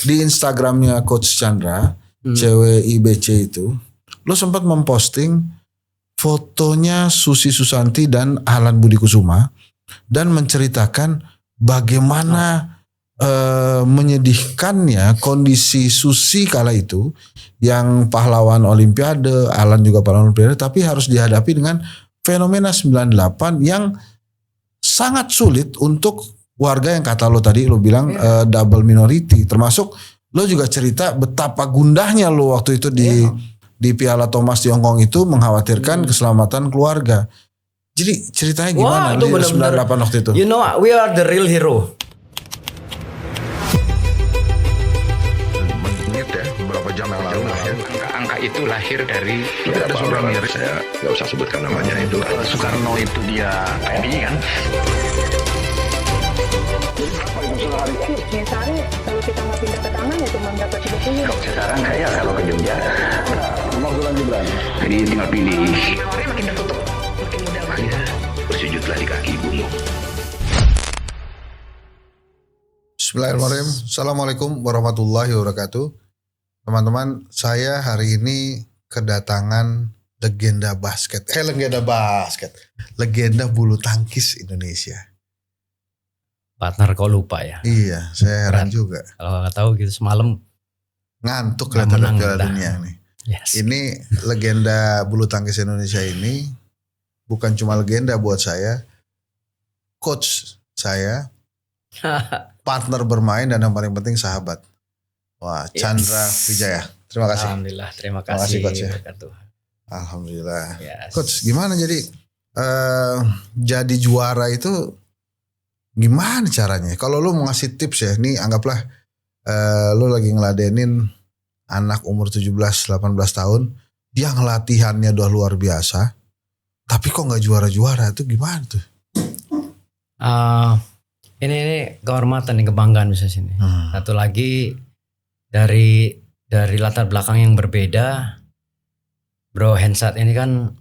di Instagramnya Coach Chandra, CWIBC itu, lo sempat memposting fotonya Susi Susanti dan Ahlan Budi Kusuma dan menceritakan bagaimana menyedihkannya kondisi Susi kala itu yang pahlawan Olimpiade, Ahlan juga pahlawan Olimpiade, tapi harus dihadapi dengan fenomena 98 yang sangat sulit untuk warga yang kata lo tadi, lo bilang double minority, termasuk lo juga cerita betapa gundahnya lo waktu itu di Piala Thomas di Hong Kong itu mengkhawatirkan keselamatan keluarga. Jadi ceritanya gimana di 98 waktu itu? You know, we are the real hero. Menit ya, beberapa jam yang lalu ya. Angka itu lahir dari tidak ada seorang yang saya nggak usah sebutkan namanya itu. Soekarno itu dia PNI kan. Misalnya kalau kita mau pindah ke taman ya cuma dapat 30. Sekarang kayak kalau ke Jogja jadi tinggal pilih. Makin tertutup, makin mudah. Makanya bersujudlah di kaki ibumu. Bismillahirrahmanirrahim. Assalamualaikum warahmatullahi wabarakatuh. Teman-teman, saya hari ini kedatangan legenda basket. Legenda bulu tangkis Indonesia. Partner kok lupa ya. Iya, saya heran juga. Kalau nggak tahu gitu semalam Ngantuk nggak kelihatan menang, Piala dah. Dunia nih. yes. Ini legenda bulu tangkis Indonesia ini bukan cuma legenda buat saya, coach saya, partner bermain dan yang paling penting sahabat. Wah, Chandra Wijaya. Terima kasih. Alhamdulillah, terima Terima kasih, kasih. Coach, ya. Berkat Tuhan. Alhamdulillah. Yes. Coach, gimana jadi juara itu gimana caranya? Kalau lu mau ngasih tips ya, nih anggaplah lu lagi ngeladenin anak umur 17-18 tahun, dia ngelatihannya udah luar biasa, tapi kok nggak juara-juara, itu gimana tuh? Ini kehormatan nih, kebanggaan bisa sini. Satu lagi dari latar belakang yang berbeda, Bro Hensat ini kan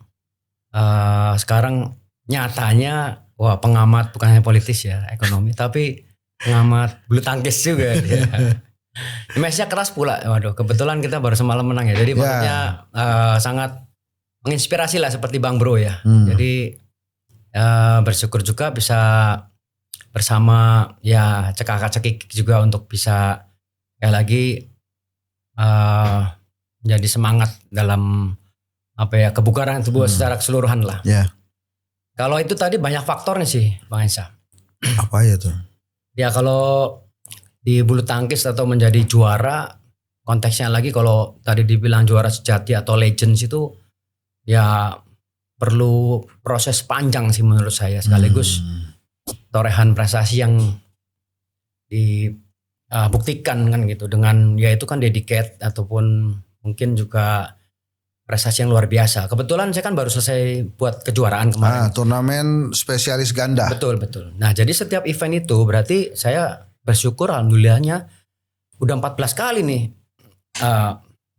sekarang nyatanya pengamat bukan hanya politis ya, ekonomi, tapi pengamat bulu tangkis juga dia. Mesnya keras pula. Waduh, kebetulan kita baru semalam menang ya. Jadi maksudnya sangat menginspirasi lah seperti Bang Bro ya. Jadi bersyukur juga bisa bersama ya cekak-cekik juga untuk bisa kayak lagi jadi semangat dalam kebugaran tubuh secara keseluruhan lah. Ya. Kalau itu tadi banyak faktornya sih Bang Ensa. Apa ya tuh? Ya kalau di bulu tangkis atau menjadi juara, konteksnya lagi kalau tadi dibilang juara sejati atau legends itu ya perlu proses panjang sih menurut saya, sekaligus torehan prestasi yang dibuktikan kan gitu dengan ya itu kan dedicate ataupun mungkin juga prestasi yang luar biasa. Kebetulan saya kan baru selesai buat kejuaraan kemarin. Turnamen spesialis ganda. Betul. Nah jadi setiap event itu berarti saya bersyukur alhamdulillahnya udah 14 kali nih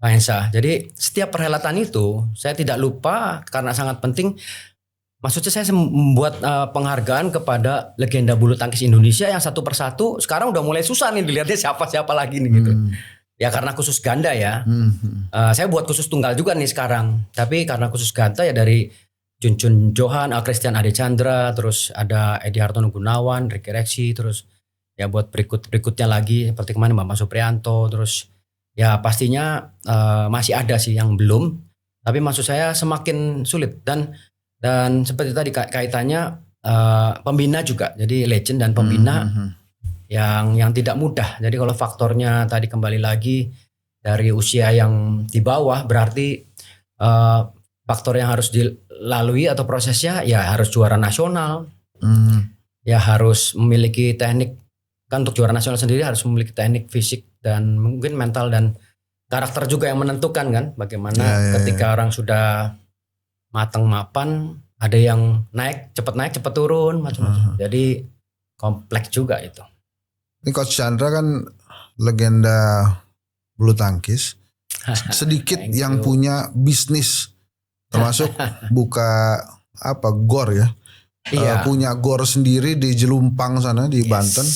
Pak Ensa. Jadi setiap perhelatan itu saya tidak lupa karena sangat penting. Maksudnya saya membuat penghargaan kepada legenda bulu tangkis Indonesia yang satu persatu sekarang udah mulai susah nih dilihatnya siapa lagi nih gitu. Ya karena khusus ganda ya. Saya buat khusus tunggal juga nih sekarang. Tapi karena khusus ganda ya dari Jun Johan, Christian Ade Chandra, terus ada Edi Hartono Gunawan, Ricky Rexi, terus ya buat berikutnya lagi seperti kemarin Bambang Suprianto, terus ya pastinya masih ada sih yang belum. Tapi maksud saya semakin sulit dan seperti tadi kaitannya pembina juga. Jadi legend dan pembina yang tidak mudah. Jadi kalau faktornya tadi kembali lagi dari usia yang di bawah berarti faktor yang harus dilalui atau prosesnya ya harus juara nasional. Ya harus memiliki teknik, kan untuk juara nasional sendiri harus memiliki teknik fisik dan mungkin mental dan karakter juga yang menentukan kan bagaimana ketika orang sudah matang mapan ada yang naik cepat turun macam-macam. Jadi kompleks juga itu. Ini Coach Chandra kan legenda bulu tangkis, sedikit yang punya bisnis, termasuk buka gor ya. Iya. Punya gor sendiri di Jelumpang sana di Banten.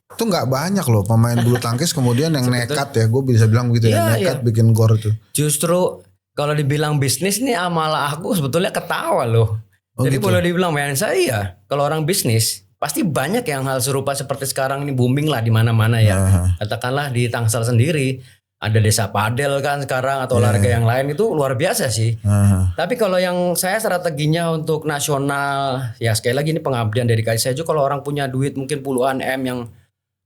Itu nggak banyak loh pemain bulu tangkis kemudian yang nekat ya, gue bisa bilang begitu ya, Iya, nekat bikin gor itu. Justru kalau dibilang bisnis nih malah aku sebetulnya ketawa loh. Oh, Jadi gitu. boleh dibilang saya iya, kalau orang bisnis pasti banyak yang hal serupa seperti sekarang ini booming lah di mana-mana ya. Katakanlah di Tangsel sendiri ada desa padel kan sekarang atau olahraga yang lain itu luar biasa sih. Tapi kalau yang saya strateginya untuk nasional ya sekali lagi ini pengabdian dari saya juga kalau orang punya duit mungkin puluhan M yang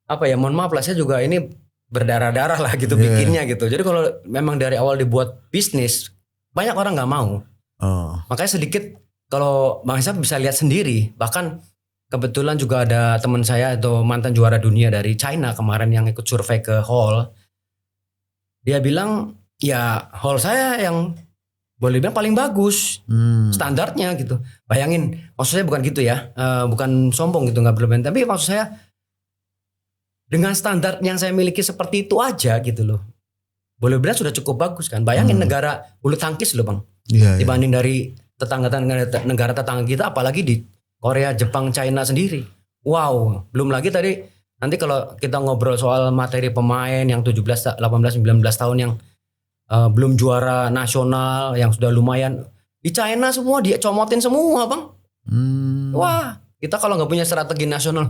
apa ya mohon maaf lah saya juga ini berdarah-darah lah gitu bikinnya gitu. Jadi kalau memang dari awal dibuat bisnis banyak orang nggak mau. Makanya sedikit kalau Bang Isa bisa lihat sendiri bahkan kebetulan juga ada teman saya atau mantan juara dunia dari China kemarin yang ikut survei ke hall. Dia bilang ya hall saya yang boleh bilang paling bagus standarnya gitu. Bayangin maksud saya bukan gitu ya, bukan sombong gitu nggak berlebihan. Tapi maksud saya dengan standar yang saya miliki seperti itu aja gitu loh. Boleh bilang sudah cukup bagus kan. Bayangin negara bulu tangkis loh Bang. Dibanding dari negara tetangga kita apalagi di Korea, Jepang, China sendiri. Wow, belum lagi tadi nanti kalau kita ngobrol soal materi pemain yang 17, 18, 19 tahun yang belum juara nasional yang sudah lumayan di China semua dia comotin semua Bang. Wah, kita kalau nggak punya strategi nasional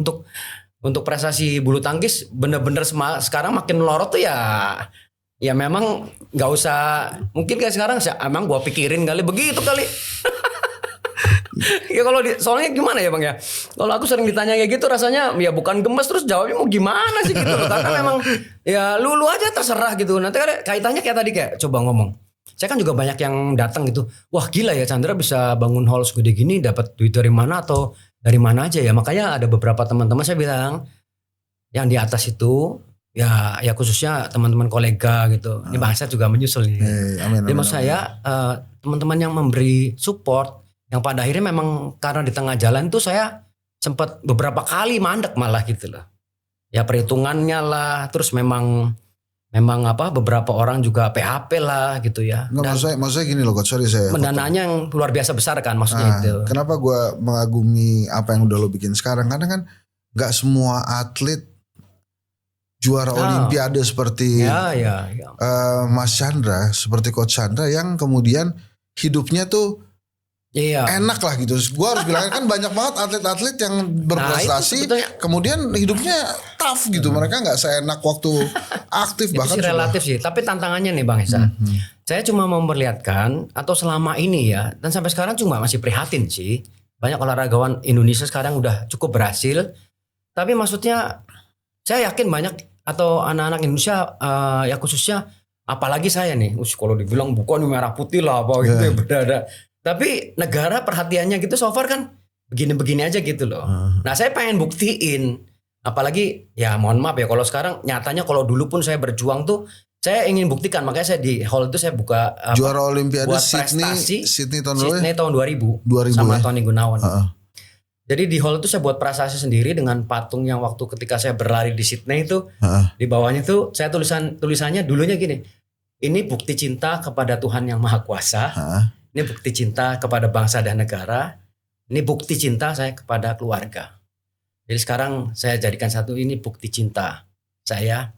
untuk prestasi bulu tangkis bener-bener sekarang makin melorot tuh ya memang nggak usah mungkin kayak sekarang emang gua pikirin kali begitu kali. Ya kalau soalnya gimana ya Bang ya, kalau aku sering ditanya kayak gitu rasanya ya bukan gemes terus jawabnya mau gimana sih gitu loh. Karena memang ya lu aja terserah gitu. Nanti kan kaitannya kayak tadi kayak coba ngomong saya kan juga banyak yang datang gitu, wah gila ya Chandra bisa bangun hall segede gini dapat duit dari mana atau dari mana aja ya. Makanya ada beberapa teman-teman saya bilang yang di atas itu ya khususnya teman-teman kolega gitu. Ini bangsa juga menyusul nih. Jadi maksud saya teman-teman yang memberi support yang pada akhirnya memang karena di tengah jalan tuh saya sempat beberapa kali mandek malah gitu loh. Ya perhitungannya lah, terus memang apa beberapa orang juga PHP lah gitu ya. Nggak, maksudnya gini loh Coach, sorry saya. Pendananya yang luar biasa besar kan maksudnya itu. Kenapa gue mengagumi apa yang udah lo bikin sekarang? Karena kan nggak semua atlet juara Olimpiade seperti Mas Chandra, seperti Coach Chandra yang kemudian hidupnya tuh enak lah gitu. Gue harus bilang kan banyak banget atlet-atlet yang berprestasi kemudian hidupnya tough gitu. Mereka nggak seenak waktu aktif bahkan sih relatif sih. Tapi tantangannya nih Bang Esa, saya cuma memperlihatkan atau selama ini ya dan sampai sekarang cuma masih prihatin sih. Banyak olahragawan Indonesia sekarang udah cukup berhasil. Tapi maksudnya saya yakin banyak atau anak-anak Indonesia ya khususnya apalagi saya nih, kalau dibilang bukan merah putih lah apa gitu ya berada. Tapi negara perhatiannya gitu so far kan begini-begini aja gitu loh. Nah saya pengen buktiin. Apalagi ya mohon maaf ya kalau sekarang nyatanya kalau dulu pun saya berjuang tuh saya ingin buktikan. Makanya saya di hall itu saya buka juara Olimpiade buat Sydney tahun 2000 sama Tony Gunawan. Jadi di hall itu saya buat prestasi sendiri dengan patung yang waktu ketika saya berlari di Sydney itu di bawahnya tuh saya tulisannya dulunya gini. Ini bukti cinta kepada Tuhan yang Maha Kuasa. Ini bukti cinta kepada bangsa dan negara. Ini bukti cinta saya kepada keluarga. Jadi sekarang saya jadikan satu ini bukti cinta saya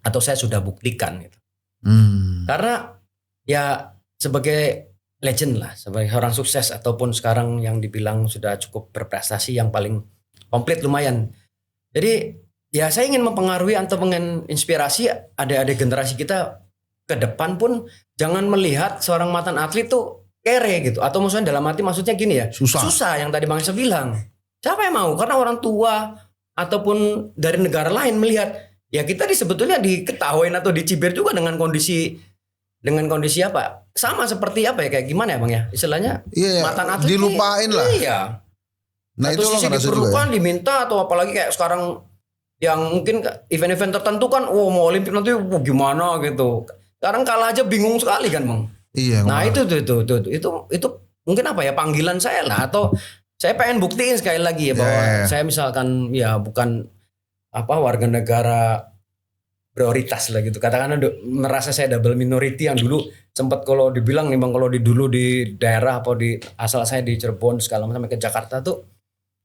atau saya sudah buktikan gitu. Karena ya sebagai legend lah, sebagai orang sukses ataupun sekarang yang dibilang sudah cukup berprestasi yang paling komplit lumayan. Jadi ya saya ingin mempengaruhi atau menginspirasi adik-adik generasi kita ke depan pun jangan melihat seorang mantan atlet tuh kere gitu. Atau maksudnya dalam arti maksudnya gini ya. Susah yang tadi Bang Isa bilang. Siapa yang mau? Karena orang tua ataupun dari negara lain melihat. Ya kita sebetulnya diketahuin atau dicibir juga dengan kondisi apa? Sama seperti apa ya? Kayak gimana ya Bang ya? Istilahnya mantan atlet. Dilupain lah. Iya. Nah itu lo ngerasa diperlukan, juga ya? diminta atau apalagi kayak sekarang yang mungkin event-event tertentu kan. Mau Olimpik nanti gimana gitu. Sekarang kalah aja bingung sekali kan Bang. Iya. Nah itu mungkin apa ya panggilan saya lah atau saya pengen buktiin sekali lagi ya bahwa saya misalkan ya bukan apa warga negara prioritas lah gitu. Katakanlah merasa saya double minority yang dulu sempat kalau dibilang nih Bang kalau dulu di daerah atau di asal saya di Cirebon segala macam sampai ke Jakarta tuh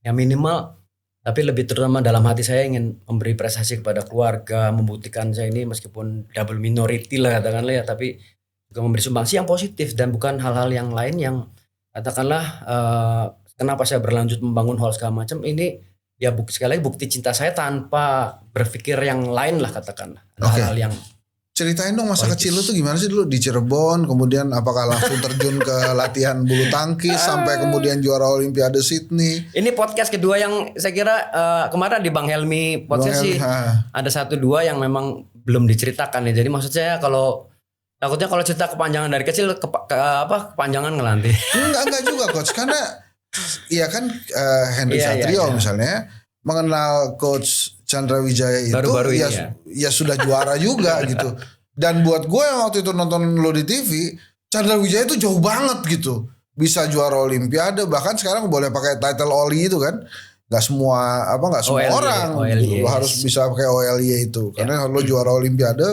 ya minimal Tapi lebih terutama dalam hati saya ingin memberi prestasi kepada keluarga, membuktikan saya ini meskipun double minority lah katakanlah ya, tapi juga memberi sumbangsi yang positif dan bukan hal-hal yang lain yang katakanlah kenapa saya berlanjut membangun hall segala macam ini ya sekali lagi bukti cinta saya tanpa berpikir yang lain lah katakanlah. Oke. Hal-hal yang Ceritain dong masa politis. kecil lu tuh gimana sih dulu di Cirebon, kemudian apakah langsung terjun ke latihan bulu tangkis sampai kemudian juara Olimpiade Sydney? ini podcast kedua yang saya kira kemarin di Bang Helmi podcast sih ada 1-2 yang memang belum diceritakan ya. Jadi maksud saya kalau takutnya kalau cerita kepanjangan dari kecil kepanjangan ngelanti. Enggak juga coach, karena iya kan Henry Iya, Satrio iya. misalnya mengenal coach Chandra Wijaya itu Baru-baru ya, ini ya sudah juara juga gitu. Dan buat gue yang waktu itu nonton lo di TV, Chandra Wijaya itu jauh banget gitu. Bisa juara Olimpiade, bahkan sekarang boleh pakai title Oli itu kan. Gak semua OLY, orang OLY, lo harus bisa pakai OLY itu. Karena lo juara Olimpiade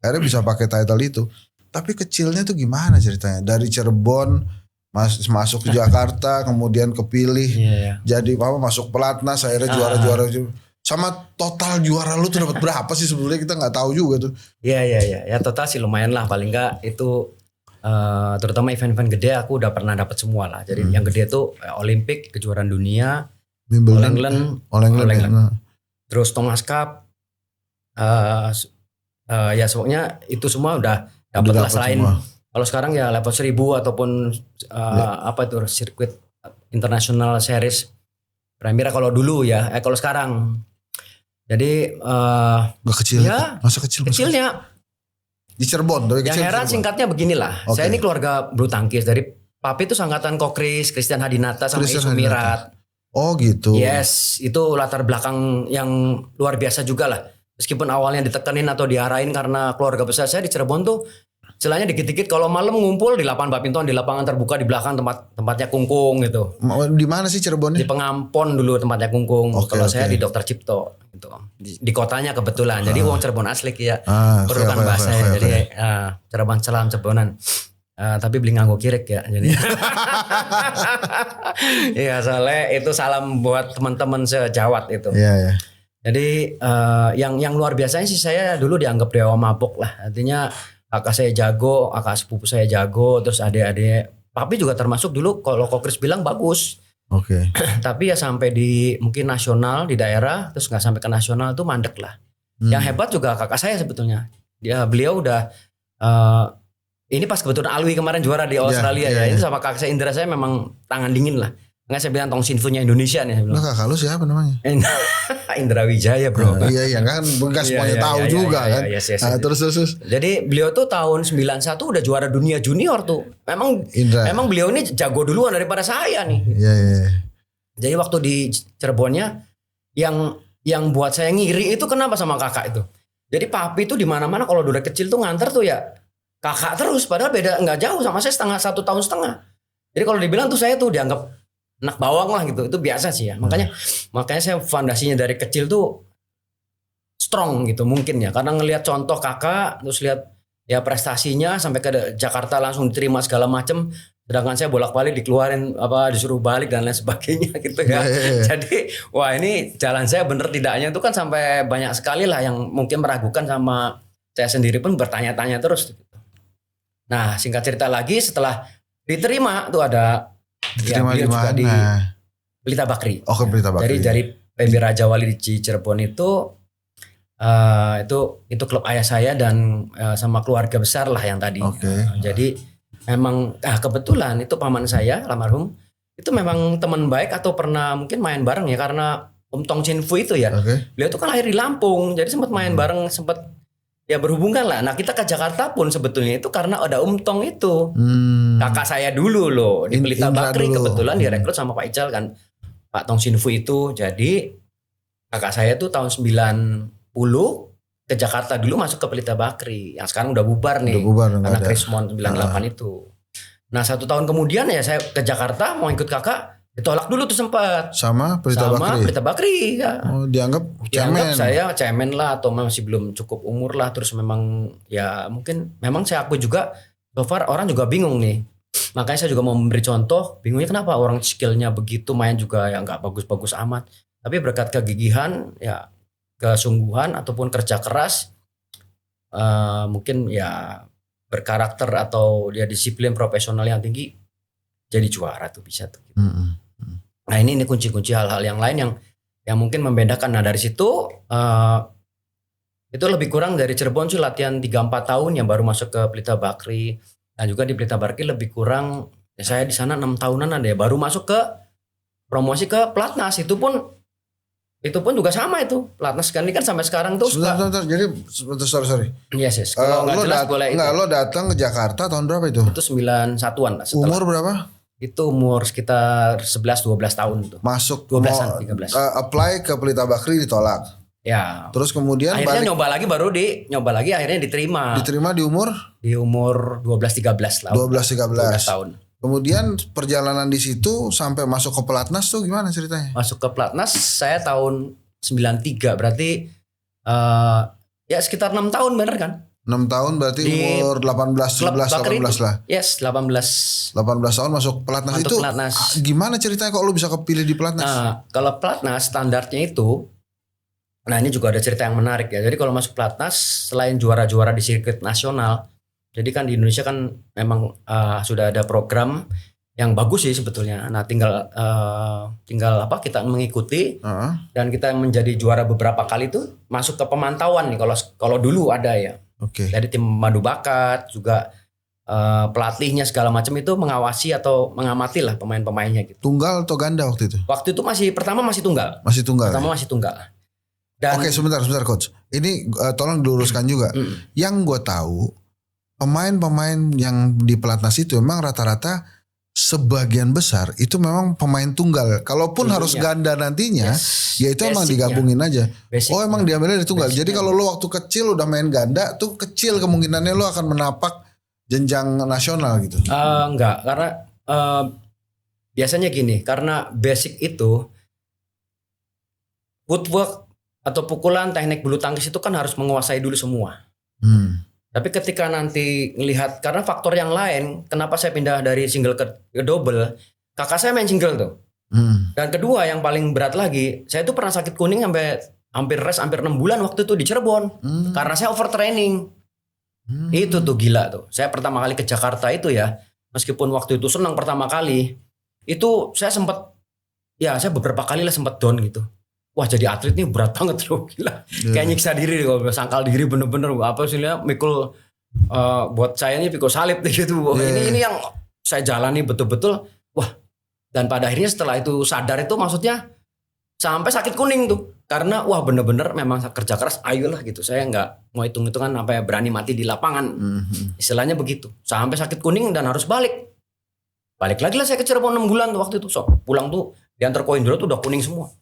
akhirnya bisa pakai title itu. Tapi kecilnya tuh gimana ceritanya? Dari Cirebon masuk ke Jakarta, kemudian kepilih Iya. jadi masuk pelatnas, akhirnya juara-juara. Sama total juara lu tuh dapat berapa sih sebenarnya, kita nggak tahu juga tuh. Iya. Ya total sih lumayan lah, paling enggak itu terutama event-event gede aku udah pernah dapat semua lah. Jadi yang gede tuh Olimpik, kejuaraan dunia, Wimbledon, All England. ya. Terus Thomas Cup. Ya pokoknya itu semua udah dapat lah. Selain semua. kalau sekarang ya level 1000 ataupun apa itu sirkuit international series Premier kalau dulu ya. Kalau sekarang jadi Gak kecil, ya, masa kecil. kecilnya Di Cirebon, dari yang kecil. heran Cirebon. singkatnya beginilah. Oke. Saya ini keluarga bulu tangkis dari papi itu angkatan Kokris, Christian Hadinata sama Christian Isu Hadinata. Mirat. Oh gitu. Yes, itu latar belakang yang luar biasa juga lah. Meskipun awalnya ditekenin atau diarahin karena keluarga besar saya di Cirebon tuh istilahnya dikit-dikit kalau malam ngumpul di lapangan badminton, di lapangan terbuka di belakang tempatnya Kungkung gitu. Di mana sih Cirebonnya? Di Pengampon dulu tempatnya Kungkung. Oke, Kalau saya oke. di Dr. Cipto gitu. Di kotanya kebetulan. Jadi wong Cirebon asli ya. Oke, Perlukan oke, bahasa oke, ya. oke. Jadi Cirebon selam Cirebonan. Tapi beli nganggo kirek ya. Jadi iya soalnya itu salam buat teman-teman sejawat itu. Iya. Jadi yang luar biasanya sih saya dulu dianggap dewa mabok lah. Artinya kakak saya jago, kakak sepupu saya jago, terus adik-adik. Papi juga termasuk dulu kalau Kokris bilang bagus. Oke. Tapi ya sampai di mungkin nasional di daerah, terus nggak sampai ke nasional tuh mandek lah. Yang hebat juga kakak saya sebetulnya. Beliau udah ini pas kebetulan Alwi kemarin juara di Australia iya. ya. Ini sama kakak saya Indra saya memang tangan dingin lah. Nggak saya bilang tong sinfunya Indonesia nih. Saya bilang. Nah kakak lu siapa namanya? Indra Wijaya bro. Iya kan bekas semuanya tahu juga kan. Yes. Nah, terus. Jadi beliau tuh tahun 91 udah juara dunia junior tuh. Indra. Memang beliau ini jago duluan daripada saya nih. Iya. Jadi waktu di Cirebonnya yang buat saya ngiri itu kenapa sama kakak itu. Jadi papi tuh di mana-mana kalau udah kecil tuh nganter tuh ya kakak terus. Padahal beda nggak jauh sama saya 1 tahun setengah. Jadi kalau dibilang tuh saya tuh dianggap anak bawang lah gitu. Itu biasa sih ya. Makanya saya fondasinya dari kecil tuh strong gitu mungkin ya. Karena ngelihat contoh kakak terus lihat ya prestasinya sampai ke Jakarta langsung diterima segala macem. Sedangkan saya bolak-balik dikeluarin disuruh balik dan lain sebagainya gitu ya. Jadi wah ini jalan saya bener tidaknya itu kan sampai banyak sekali lah yang mungkin meragukan sama saya sendiri pun bertanya-tanya terus. Nah singkat cerita lagi setelah diterima tuh ada Diterima di juga di mana? Pelita Bakri. Oh, ke Pelita Bakri. Dari PB Raja Wali di Cirebon itu klub ayah saya dan sama keluarga besar lah yang tadi. Oke. Jadi memang kebetulan itu paman saya almarhum itu memang teman baik atau pernah mungkin main bareng ya karena Om Tong Chin Fu itu ya. Oke. Beliau tuh kan lahir di Lampung. Jadi sempat main bareng, sempat ya berhubungan lah. Nah kita ke Jakarta pun sebetulnya itu karena ada Om Tong itu. Kakak saya dulu loh di Pelita Indra Bakri dulu. kebetulan direkrut sama Pak Ical kan. Pak Tong Chin Fu itu. Jadi kakak saya tuh tahun 90 ke Jakarta dulu masuk ke Pelita Bakri. Yang sekarang udah bubar nih. Udah bubar, nggak karena ada. Krismon 98 itu. Nah 1 tahun kemudian ya saya ke Jakarta mau ikut kakak. Ditolak dulu tuh sempat. Sama Pelita Bakri. Pelita Bakri ya. Oh, dianggap Dianggap cemen. saya cemen lah atau masih belum cukup umur lah. Terus memang ya mungkin memang saya akui juga so far orang juga bingung nih. Makanya saya juga mau memberi contoh. Bingungnya kenapa orang skillnya begitu main juga ya nggak bagus-bagus amat. Tapi berkat kegigihan, ya kesungguhan ataupun kerja keras, mungkin ya berkarakter atau dia disiplin profesional yang tinggi, jadi juara tuh bisa tuh. Nah ini kunci-kunci hal-hal yang lain yang mungkin membedakan. Nah dari situ itu lebih kurang dari Cirebon sih latihan 3-4 tahun yang baru masuk ke Pelita Bakri. Dan juga di Pelita Bakri lebih kurang ya saya di sana 6 tahunan ada ya, baru masuk ke promosi ke Platnas. Itu pun juga sama itu. Platnas kan ini kan sampai sekarang tuh. Sebentar. Jadi sorry. Yes. Kalau nggak jelas boleh itu. Lo datang ke Jakarta tahun berapa itu? Itu 91-an lah. Umur berapa? Itu umur sekitar 11-12 tahun itu. Masuk 12-an, 13. Apply ke Pelita Bakri ditolak. Ya. Terus kemudian akhirnya nyoba lagi akhirnya diterima. Diterima di umur? Di umur 12-13 lah. 12-13 tahun. Kemudian perjalanan di situ sampai masuk ke Pelatnas tuh gimana ceritanya? Masuk ke Pelatnas saya tahun 93, berarti ya sekitar 6 tahun bener kan? 6 tahun berarti umur 18, 17, 18 lah. Yes, 18 tahun masuk Pelatnas itu. Pelatnas. Gimana ceritanya kok lu bisa kepilih di Pelatnas? Nah, kalau Pelatnas standarnya itu, nah ini juga ada cerita yang menarik ya. Jadi kalau masuk Pelatnas selain juara-juara di sirkuit nasional, jadi kan di Indonesia kan memang sudah ada program yang bagus sih sebetulnya. Nah tinggal kita mengikuti dan kita menjadi juara beberapa kali tuh masuk ke pemantauan nih kalau dulu ada ya. Oke. Dari tim madu bakat juga pelatihnya segala macam itu mengawasi atau mengamati lah pemain-pemainnya gitu. Tunggal atau ganda waktu itu? Waktu itu pertama masih tunggal. Pertama masih tunggal. Oke, sebentar coach. Ini tolong diluruskan juga. Yang gue tahu pemain-pemain yang di Pelatnas itu memang rata-rata sebagian besar itu memang pemain tunggal. Kalaupun harus ganda nantinya, ya itu emang digabungin aja. Emang diambilnya dari tunggal. Jadi kalau lo waktu kecil udah main ganda, tuh kecil kemungkinannya lo akan menapak jenjang nasional gitu. Enggak, karena biasanya gini, karena basic itu footwork atau pukulan teknik bulu tangkis itu kan harus menguasai dulu semua. Tapi ketika nanti ngelihat, karena faktor yang lain, kenapa saya pindah dari single ke double, kakak saya main single tuh. Dan kedua yang paling berat lagi, saya tuh pernah sakit kuning sampai hampir 6 bulan waktu itu di Cirebon. Karena saya overtraining. Itu tuh gila tuh. Saya pertama kali ke Jakarta itu ya, meskipun waktu itu senang pertama kali, itu saya beberapa kali lah sempat down gitu. Wah jadi atlet nih berat banget loh, gila. Kayak nyiksa diri, sangkal diri bener-bener. Apa sih mikul buat saya ini pikul salib gitu. Ini yang saya jalani betul-betul. Wah, dan pada akhirnya setelah itu sadar itu maksudnya sampai sakit kuning tuh. Karena wah bener-bener memang kerja keras, ayolah gitu. Saya nggak mau hitung-hitungan sampai berani mati di lapangan. Istilahnya begitu. Sampai sakit kuning dan harus balik. Balik lagi lah saya ke Cirebon 6 bulan tuh waktu itu. Pulang tuh diantar Koindro tuh udah kuning semua.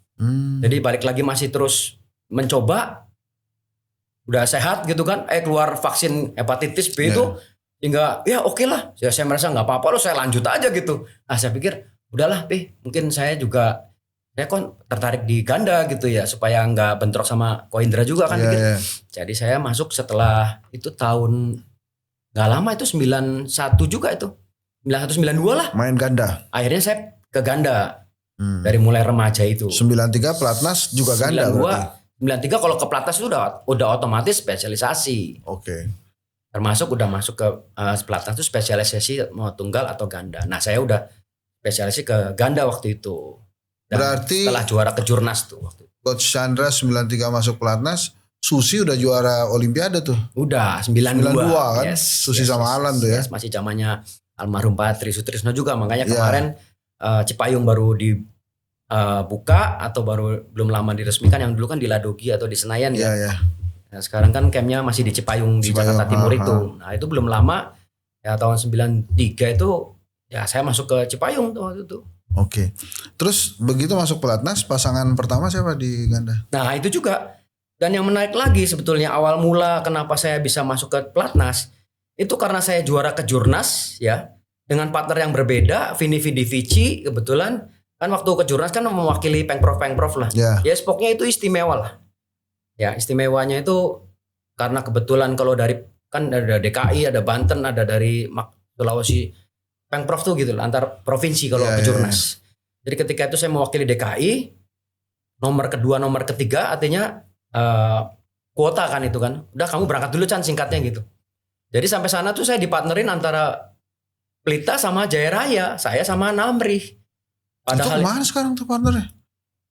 Jadi balik lagi masih terus mencoba, udah sehat gitu kan, keluar vaksin hepatitis B itu, hingga ya oke lah, saya merasa nggak apa-apa loh, saya lanjut aja gitu. Nah saya pikir udahlah mungkin saya kok tertarik di ganda gitu ya, supaya nggak bentrok sama Ko Indra juga kan. Jadi saya masuk setelah itu tahun nggak lama itu 91 juga itu, 91-92 lah. Main ganda. Akhirnya saya ke ganda. Dari mulai remaja itu. 93 Pelatnas juga ganda 92, 93 kalau ke Pelatnas itu udah otomatis spesialisasi. Oke. Termasuk udah masuk ke Pelatnas itu spesialisasi mau tunggal atau ganda. Nah saya udah spesialisasi ke ganda waktu itu. Dan berarti setelah juara kejurnas tuh waktu itu. Coach Chandra 93 masuk Pelatnas, Susi udah juara Olimpiade tuh. Udah 92 kan. Susi sama Alan tuh ya. Masih zamannya almarhum Patri Sutrisno juga, makanya kemarin Cipayung baru dibuka atau belum lama diresmikan, yang dulu kan di Ladogi atau di Senayan ya. Nah, sekarang kan campnya masih di Cipayung di Jakarta Timur itu. Nah itu belum lama ya, tahun 93 itu ya saya masuk ke Cipayung tuh waktu itu. Oke. Terus begitu masuk Pelatnas, pasangan pertama siapa di ganda? Nah itu juga. Dan yang menarik lagi sebetulnya awal mula kenapa saya bisa masuk ke Pelatnas itu karena saya juara kejurnas ya. Dengan partner yang berbeda, Vini Vici kebetulan kan waktu kejurnas kan mewakili pengprov lah. Ya spoknya itu istimewa lah. Ya istimewanya itu karena kebetulan kalau dari kan ada DKI, ada Banten, ada dari Sulawesi, pengprov tuh gitu antar provinsi kalau kejurnas. Jadi ketika itu saya mewakili DKI, nomor kedua, nomor ketiga artinya kuota kan itu kan. Udah kamu berangkat dulu Chan, singkatnya gitu. Jadi sampai sana tuh saya dipartnerin antara Pelita sama Jaya Raya, saya sama Namri. Itu Padahal kemana sekarang tuh partnernya?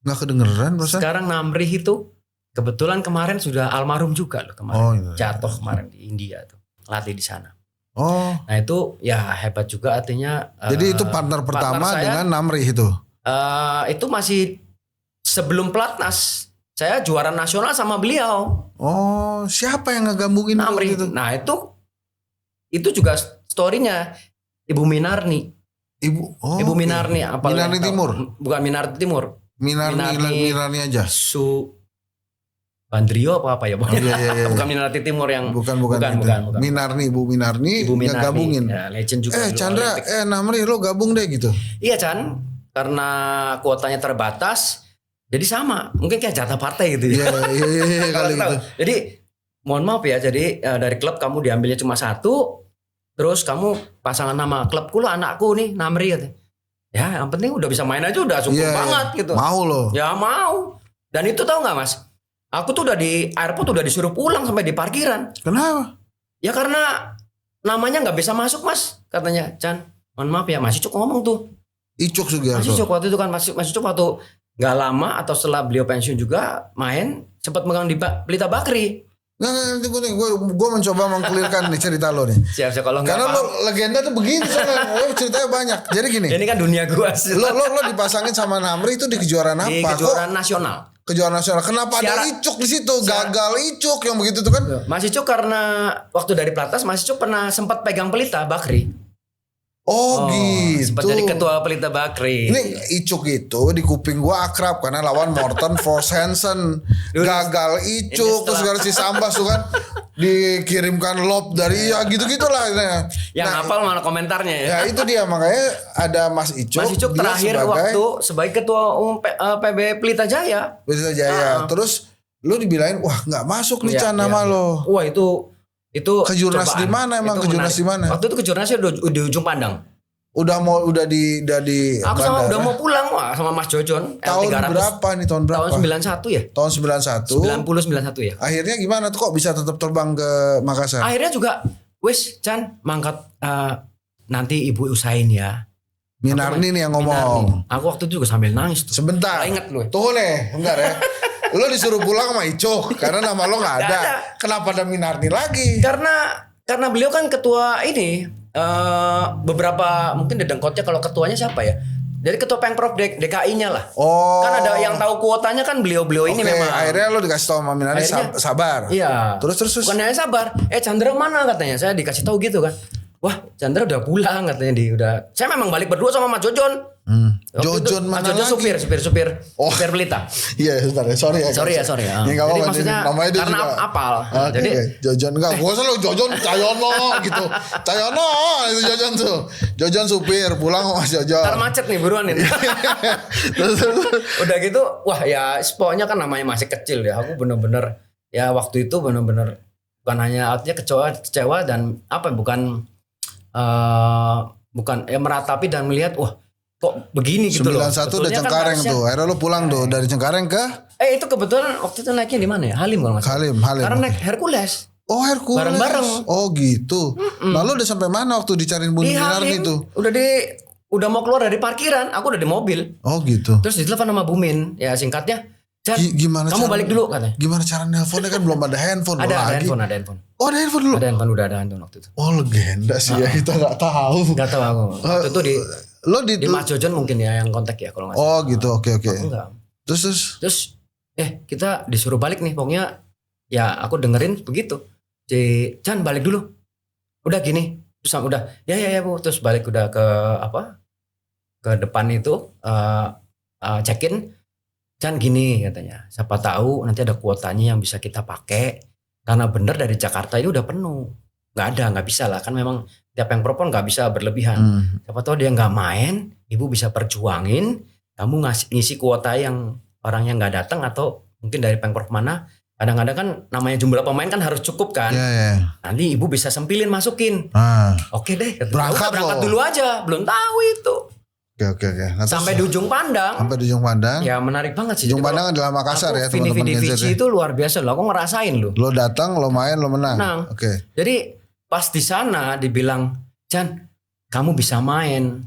Nggak kedengeran perasaan. sekarang Namri itu kebetulan kemarin sudah almarhum juga loh kemarin. Oh, iya. Jatuh kemarin di India tuh. Latih di sana. Oh, Nah itu ya hebat juga artinya. jadi itu partner pertama saya, dengan Namri itu. itu masih sebelum pelatnas. Saya juara nasional sama beliau. Oh, siapa yang ngegabungin Namri. itu? Nah itu juga storynya Ibu Minarni. Ibu Minarni apa? Minarni Timur. Bukan Minarni Timur. Minarni aja. Bandrio apa ya? Oh, iya. Bukan Minarni Timur yang Bukan. bukan. Minarni, Ibu Minarni ngegabungin. Ya, legend juga. dulu Chandra, Olympic. Namri lo gabung deh gitu. Iya Chan, karena kuotanya terbatas, jadi sama. Mungkin kayak jatah partai gitu ya. Iya Kalau kali tahu. gitu. Jadi mohon maaf ya, jadi dari klub kamu diambilnya cuma satu, terus kamu pasangan nama klubku lo anakku nih Namri gitu. Ya yang penting udah bisa main aja udah syukur Iya, banget gitu. Mau lo. Ya mau. Dan itu tahu nggak Mas? Aku tuh udah di airport udah disuruh pulang sampai di parkiran. Kenapa? Ya karena namanya nggak bisa masuk Mas, katanya Chan. Mohon maaf ya, Mas Icuk ngomong tuh. Icuk Mas Sugiarto. Icuk waktu itu kan Mas Icuk waktu nggak lama atau setelah beliau pensiun juga main sempat megang di Pelita Bakri. Nggak, gue mencoba mengklirkan nih cerita lo nih. Siap kalau nggak Karena paham. lo legenda tuh begini soalnya. Lo ceritanya banyak. Jadi gini. Ini kan dunia gua sih. Lo dipasangin sama Namri itu di kejuaraan apa? Di kejuaraan nasional. Kejuaraan nasional. Kenapa ada Syarat- Icuk di situ? Gagal Icuk yang begitu tuh kan? Mas Icuk karena waktu dari Platas Mas Icuk pernah sempat pegang Pelita Bakri. Oh, gitu. Sempat jadi ketua Pelita Bakri. Ini Icuk itu di kuping gua akrab karena lawan Morten Frost Hansen. Gagal Icuk terus setelah- si Sambas tuh kan dikirimkan lob dari ya gitu-gitulah. Yang hafal mana komentarnya ya. Ya itu dia makanya ada Mas Icuk. Mas Icuk dia terakhir sebagai waktu sebagai ketua umum PB Pelita Jaya. Pelita Jaya. Terus lu dibilangin wah nggak masuk nih Chan nama lo. Wah itu Kejurnas cobaan. di mana emang? Itu Kejurnas menarik. di mana? Waktu itu kejurnasnya di ujung Pandang. Udah di Aku sama bandara. udah mau pulang wah sama Mas Jojon Tahun L300. berapa nih? Tahun berapa? Tahun 91 ya? Tahun 91. 91 ya. Akhirnya gimana tuh kok bisa tetap terbang ke Makassar? Akhirnya juga wis Chan mangkat nanti ibu usahain ya. Minarni nih yang ngomong. Minarni. Aku waktu itu juga sambil nangis tuh. Sebentar. Nggak inget lu. Tuh nih, bentar ya. Lo disuruh pulang sama Icuk karena nama lo nggak ada. Nggak ada. Kenapa ada Minarni lagi? Karena beliau kan ketua ini beberapa mungkin dedengkotnya kalau ketuanya siapa ya? Dari ketua Pemprov DKI-nya lah. Oh. Kan ada yang tahu kuotanya kan beliau-beliau ini Oke, memang. akhirnya lo dikasih tahu sama Minarni Akhirnya- sabar. Iya. Terus. Bukan hanya sabar. Chandra mana katanya? Saya dikasih tahu gitu kan. Wah, Chandra udah pulang katanya udah. Saya memang balik berdua sama Mas Jojon. Waktu itu, Jojon Mas mana Jojon lagi? supir Oh. Pelita. Iya, sebentar ya. Sorry ya. Sorry ya. Ya, nggak Jadi apa-apa, maksudnya namanya dia karena juga. apal. Oke, Jadi Jojon enggak. Gua selalu Jojon Cayono gitu. Cayono itu Jojon tuh. Jojon supir pulang sama Mas Jojon. ntar macet nih buruan ini. Terus. Udah gitu, wah ya pokoknya kan namanya masih kecil ya. Aku bener-bener ya waktu itu bener-bener bukan hanya artinya kecewa dan apa bukan ya meratapi dan melihat wah kok begini gitu loh. 91 udah Sebetulnya kan Cengkareng harusnya- tuh. Akhirnya lo pulang tuh dari Cengkareng ke itu kebetulan waktu itu naiknya di mana ya? Halim kalau nggak salah. Halim. Karena naik Hercules. Oh, Hercules. Bareng-bareng. Oh, gitu. Nah, lo udah sampai mana waktu dicariin Bun Di Minarni Halim tuh? udah mau keluar dari parkiran, aku udah di mobil. Oh, gitu. Terus ditelepon sama Bumin, ya singkatnya, Jan, Gimana kamu balik dulu katanya. Gimana cara nelponnya kan belum ada handphone Ada lagi. handphone. Oh, ada handphone dulu. Ada handphone waktu itu. Oh, legenda sih ya, kita nggak tahu. Gak tahu aku. Waktu itu Lo di Mas Jojon mungkin ya yang kontak ya kalau nggak salah. Oh, gitu. Oke. Aku enggak. Terus kita disuruh balik nih, pokoknya ya aku dengerin begitu. Jan balik dulu. Udah gini. Terus udah ya Bu, terus balik udah ke depan itu check-in. Jan gini katanya. Siapa tahu nanti ada kuotanya yang bisa kita pakai. Karena bener dari Jakarta ini udah penuh. Nggak bisa lah, kan memang tiap yang propon nggak bisa berlebihan. Siapa tahu dia nggak main, ibu bisa perjuangin, kamu ngisi kuota yang orang yang nggak datang atau mungkin dari Pemprov mana. Kadang-kadang kan namanya jumlah pemain kan harus cukup kan. Iya. Nanti ibu bisa sempilin masukin. Ah. Oke deh, Berangkat berangkat loh. dulu aja. Belum tahu itu. Oke. Nah, Sampai di ujung pandang. sampai di ujung pandang. Ya menarik banget sih. Ujung Jadi pandang kalau adalah Makassar aku ya teman-teman Vini Gen Z Vici ya. itu luar biasa loh. Aku ngerasain loh. Lo datang, lo main, lo menang. Menang. Oke. Jadi pas di sana dibilang, Jan, kamu bisa main.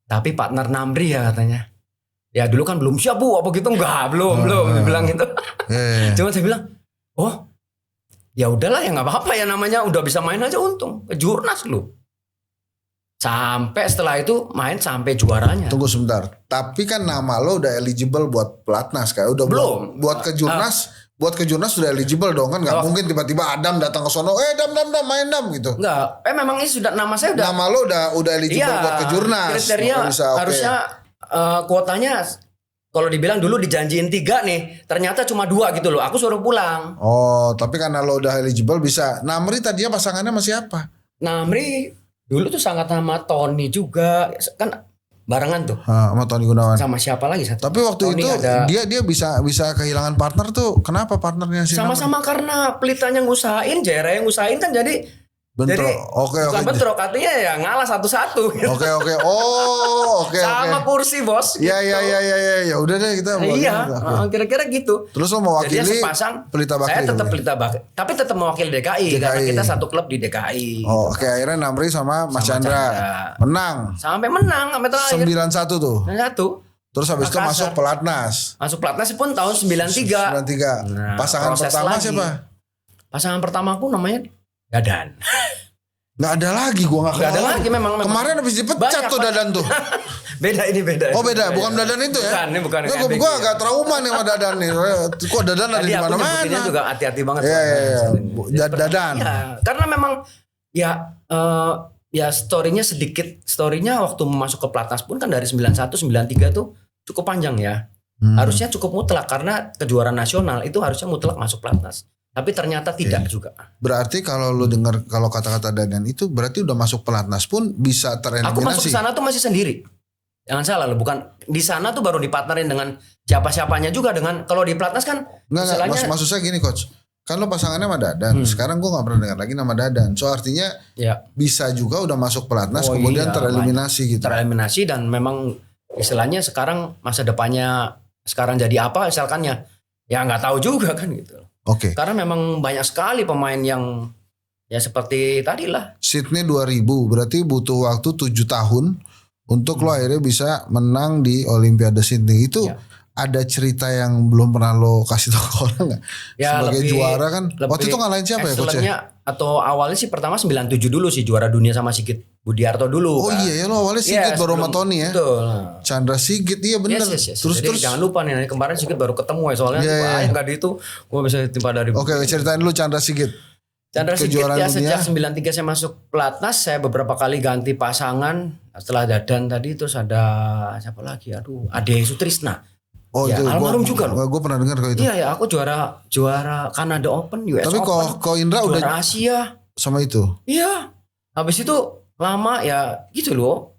Tapi partner Namri ya katanya. Ya dulu kan belum siap bu, apa gitu enggak, belum dibilang gitu. Iya. Cuma saya bilang, oh ya udahlah ya nggak apa-apa ya namanya udah bisa main aja untung. Kejurnas lu. Sampai setelah itu main sampai juaranya. Tunggu sebentar. Tapi kan nama lo udah eligible buat pelatnas kayak udah Belum. buat ke Jurnas, buat ke Jurnas sudah eligible dong kan nggak Oh. mungkin tiba-tiba Adam datang ke sono, Dam main Dam gitu. Enggak, memang ini sudah nama saya udah. Nama lo udah eligible buat ke Jurnas. Kriteria Maka bisa, oke. harusnya kuotanya kalau dibilang dulu dijanjiin 3 nih, ternyata cuma 2 gitu loh. Aku suruh pulang. Oh, tapi karena lo udah eligible bisa. Namri tadinya pasangannya sama siapa? Namri dulu tuh sangat sama Tony juga, kan barengan tuh. Sama Tony Gunawan. Sama siapa lagi satu? Tapi waktu Tony itu ada. dia bisa kehilangan partner tuh. Kenapa partnernya sih? Sama-sama karena Pelitanya ngusahain, Jera yang ngusahain kan jadi Bentrok. jadi Oke. bukan bentrok, artinya ya ngalah satu-satu. Gitu. Oke. Oh, oke. Sama kursi bos. Ya gitu. ya udah deh kita Iya, Oke. kira-kira gitu. Terus lo Jadi mewakili dia sepasang. Pelita Bakri. Saya tetap dong ya? Pelita Bakri, tapi tetap mewakili DKI, karena kita satu klub di DKI. Oh, oke akhirnya Namri sama Mas Sama Chandra Chandra. menang Sampai menang sampai terakhir. 9-1 tuh. 9-1. Terus habis itu Makassar. masuk pelatnas. Masuk pelatnas pun tahun 93. 93. Nah, Pasangan proses pertama lagi. siapa? Pasangan pertama aku namanya Dadan. Nggak ada lagi gua nggak Nggak ada kenal. lagi memang. Kemarin habis dipecat Banyak, tuh Pak. Dadan tuh. Beda ini beda. Oh beda, bukan Dadan itu ya? Bukan, ini bukan. Nggak, kayak gua Becky. agak trauma nih sama Dadan nih. Kok Dadan ada Tadi di aku nyebutinnya mana-mana? juga hati-hati banget. Iya, soalnya. iya, iya. Jadi Dadan. Iya, karena memang ya story-nya sedikit. Story-nya waktu masuk ke pelatnas pun kan dari 91 93 tuh cukup panjang ya. Harusnya cukup mutlak karena kejuaraan nasional itu harusnya mutlak masuk pelatnas. Tapi ternyata tidak juga. Berarti kalau lu dengar kalau kata-kata Dadan itu berarti udah masuk pelatnas pun bisa tereliminasi. Aku masuk ke sana tuh masih sendiri. Jangan salah loh, bukan di sana tuh baru dipartnerin dengan siapa-siapanya juga dengan kalau di pelatnas kan Enggak, istilahnya- maksud saya gini coach. Kan lo pasangannya sama Dadan. Sekarang gue gak pernah dengar lagi nama Dadan. So artinya ya bisa juga udah masuk pelatnas Oh kemudian iya, tereliminasi gitu. tereliminasi dan memang istilahnya sekarang masa depannya sekarang jadi apa misalkannya ya nggak tahu juga kan gitu. Oke. Karena memang banyak sekali pemain yang ya seperti tadi lah. Sydney 2000 berarti butuh waktu 7 tahun untuk lo akhirnya bisa menang di Olimpiade Sydney. Itu Ya. ada cerita yang belum pernah lo kasih tahu ke orang gak? Ya, Sebagai lebih- juara kan. Waktu itu ngalahin siapa ya coach? Excellent-nya atau awalnya sih pertama 97 dulu sih juara dunia sama Sigit Budiarto dulu. Oh kan. iya ya lo awalnya Sigit Yes, baru sama belum- Tony ya. Betul. Chandra Sigit iya bener. Yes. Terus Jadi jangan lupa nih kemarin Sigit baru ketemu ya soalnya Iya, iya. nggak di itu gue bisa timpa dari. Oke ceritain dulu Chandra Sigit. Chandra Sigit kejuaraan ya dunia. sejak 93 saya masuk pelatnas, saya beberapa kali ganti pasangan. Setelah Dadan tadi terus ada siapa lagi? Aduh, Ade Sutrisna. Oh Ya, itu almarhum juga loh. Gue pernah dengar kalau itu. Iya ya, aku juara Kanada Open, US Tapi Open, kok Indra juara udah Asia. sama itu. Iya. Habis itu lama ya gitu loh.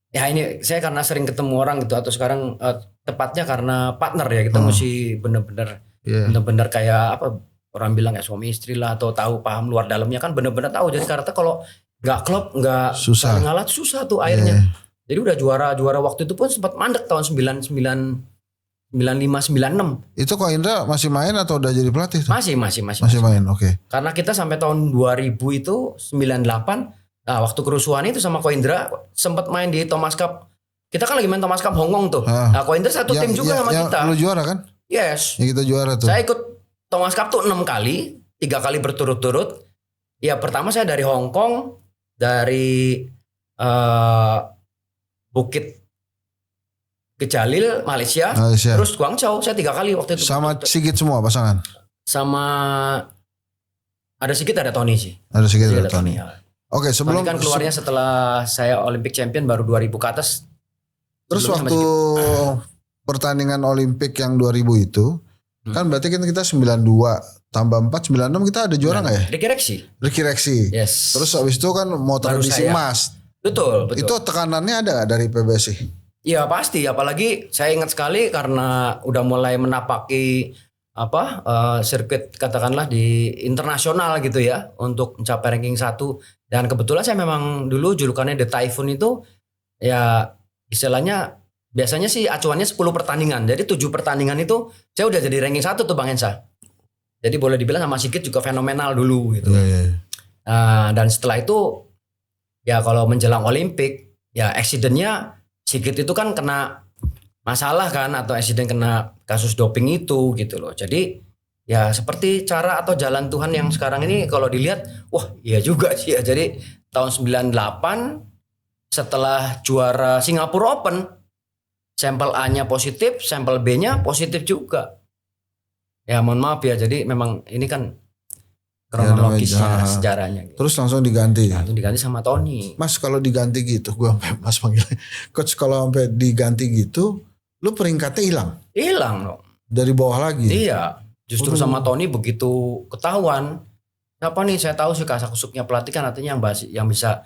Ya ini saya karena sering ketemu orang gitu atau sekarang tepatnya karena partner ya kita mesti bener-bener Iya. bener-bener kayak apa orang bilang ya suami istri lah atau tahu paham luar dalamnya kan bener-bener tahu. Jadi karena kalau nggak klub nggak Susah. saling ngalah susah tuh akhirnya. Jadi udah juara waktu itu pun sempat mandek tahun 95 96. Itu kok Indra masih main atau udah jadi pelatih? tuh? Masih. Masih main, oke. Karena kita sampai tahun 2000 itu 98 nah waktu kerusuhan itu sama Ko Indra sempat main di Thomas Cup. Kita kan lagi main Thomas Cup Hong Kong tuh. Ah. Nah Ko Indra satu tim juga sama kita. Lu juara kan? Yes. Ya kita juara tuh. Saya ikut Thomas Cup tuh 6 kali, 3 kali berturut-turut. Ya pertama saya dari Hong Kong, dari Bukit Kejalil, Malaysia, Malaysia. terus Guangzhou. Saya 3 kali waktu itu. Sama Sigit semua pasangan. Sama ada sedikit ada Tony sih. Ada Sigit Ada ada Tony. ya. Oke, sebelum Tony kan keluarnya setelah saya Olympic Champion baru 2000 ke atas. terus Sebelumnya waktu sama pertandingan Olimpik yang 2000 itu kan berarti kan kita 92 tambah 4 96 kita ada juara nggak ya? Ricky Rexi. Ricky Rexi. Yes. Terus habis itu kan mau Baru tradisi saya. emas. Betul. Itu tekanannya ada nggak dari PBSI? Ya pasti, apalagi saya ingat sekali karena udah mulai menapaki sirkuit katakanlah di internasional gitu ya untuk mencapai ranking 1 dan kebetulan saya memang dulu julukannya The Typhoon itu ya istilahnya biasanya sih acuannya 10 pertandingan. Jadi 7 pertandingan itu saya udah jadi ranking 1 tuh Bang Ensa. Jadi boleh dibilang sama Sigit juga fenomenal dulu gitu. Dan setelah itu ya kalau menjelang Olimpik ya accident-nya Sigit itu kan kena masalah kan, atau accident kena kasus doping itu gitu loh. Jadi ya seperti cara atau jalan Tuhan yang sekarang ini kalau dilihat, wah iya juga sih ya. Jadi tahun 98 setelah juara Singapura Open, sampel A-nya positif, sampel B-nya positif juga. Ya mohon maaf ya, jadi memang ini kan kronologisnya sejarahnya. Gitu. Terus langsung diganti. Langsung diganti sama Tony. Mas kalau diganti gitu, gue sampai Mas panggil. Coach kalau sampai diganti gitu, lu peringkatnya hilang. Hilang dong. Dari bawah lagi. Iya. Justru sama Tony begitu ketahuan. Apa nih saya tahu sih kasakusuknya pelatih kan artinya yang bisa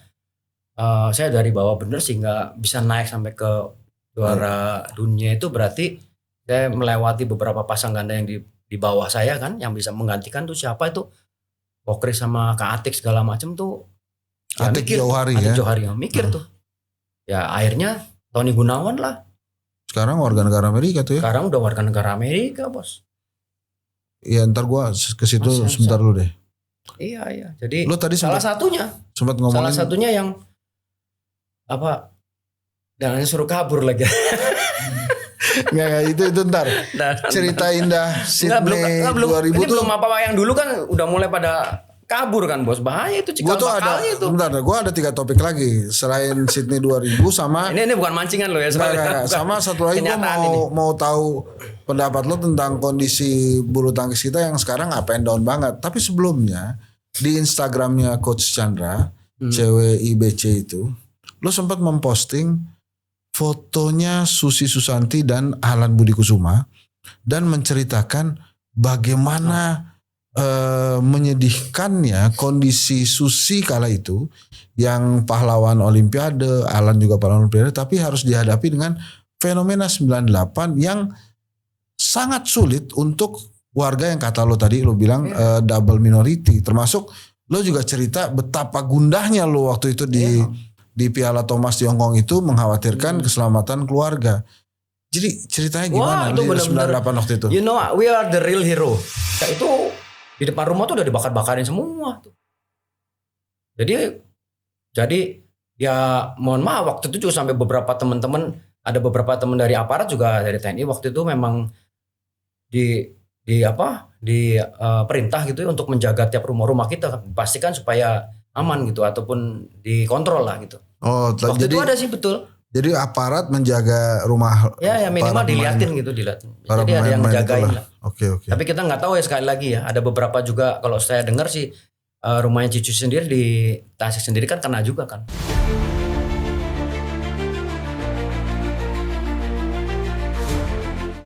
saya dari bawah bener sehingga bisa naik sampai ke juara dunia itu berarti saya melewati beberapa pasang ganda yang di bawah saya kan, yang bisa menggantikan tuh siapa itu. Pokris sama Kak Atik segala macam tuh ya Atik mikir, Johari Atik ya. Johari mikir tuh. Ya akhirnya Tony Gunawan lah. Sekarang warga negara Amerika tuh ya. Sekarang udah warga negara Amerika, Bos. Iya, ntar gua ke situ sebentar dulu deh. Iya. Jadi lu tadi salah satunya ngomongin. salah satunya yang apa? Dan suruh kabur lagi. Nggak, itu ntar. Cerita indah Sydney 2000 ini tuh. belum apa-apa yang dulu kan udah mulai pada kabur kan Bos. Bahaya itu cikal bakalnya itu. Bentar, gue ada 3 topik lagi selain Sydney 2000 sama ini bukan mancingan lo ya. Enggak. Sama satu lagi gue mau tahu pendapat lo tentang kondisi bulu tangkis kita yang sekarang up and down banget. Tapi sebelumnya di Instagramnya Coach Chandra CWIBC itu, lo sempat memposting fotonya Susi Susanti dan Alan Budi Kusuma dan menceritakan bagaimana menyedihkannya kondisi Susi kala itu yang pahlawan Olimpiade, Alan juga pahlawan Olimpiade, tapi harus dihadapi dengan fenomena 98 yang sangat sulit untuk warga yang kata lo tadi lo bilang double minority, termasuk lo juga cerita betapa gundahnya lo waktu itu di Piala Thomas di Hong Kong itu mengkhawatirkan keselamatan keluarga. Jadi ceritanya gimana di 98 waktu itu? You know, we are the real hero. Ya, itu di depan rumah tuh udah dibakar-bakarin semua tuh. Jadi ya mohon maaf waktu itu juga sampai beberapa teman-teman, ada beberapa teman dari aparat juga dari TNI waktu itu memang perintah gitu ya untuk menjaga tiap rumah-rumah kita, pastikan supaya aman gitu ataupun dikontrol lah gitu. Oh, waktu jadi itu ada sih betul. Jadi aparat menjaga rumah. Ya minimal diliatin gitu, dilihatin. Jadi ada yang menjagain lah. Oke. Tapi kita nggak tahu ya, sekali lagi ya. Ada beberapa juga kalau saya dengar sih rumahnya Cicu sendiri di Tasik sendiri kan kena juga kan.